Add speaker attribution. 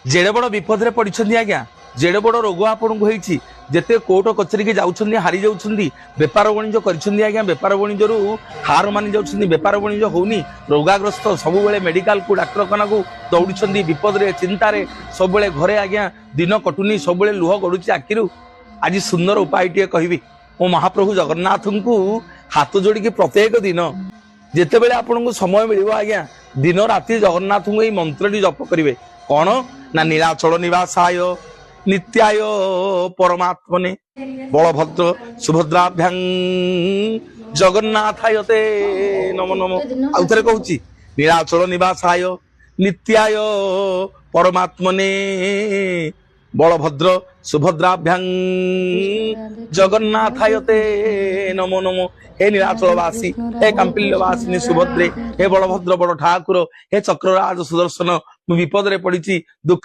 Speaker 1: जेड़े बड़ विपद पड़ते आज्ञा जेड़े बड़ रोग आपन को होती जिते कोर्ट कचेरी की जाऊँ हारी जाऊँ बेपार वाणिज्य कर बेपार वाणिज्य हार मानि जाऊँ बेपार वाणिज्य होनी रोगाग्रस्त सब मेडिकल को डाक्तरखाना को दौड़ी विपद चिंतार सब घरे आज्ञा दिन कटुनी सब लुह गड़ुची आखिरु आज सुंदर उपाय टे कहबी मो महाप्रभु जगन्नाथ को हाथ जोड़ी प्रत्येक दिन जिते बड़े आपन को समय मिल आज्ञा दिन राति जगन्नाथ को मंत्र जप करेंगे कौन ना नीलाचल निवासाय नित्याय परमात्मने बलभद्र सुभद्राभ्यां जगन्नाथाय ते नमो नमो आउ थे कहूँ नीलाचल निवासाय नित्याय परमात्मने बलभद्र सुभद्राभ्यां जगन्नाथाय ते नमो नमो हे नीलाचलवासी हे कांपिल्यवासिनी सुभद्रे हे बलभद्र बड़ ठाकुर हे चक्रराज सुदर्शन विपद पड़ी दुख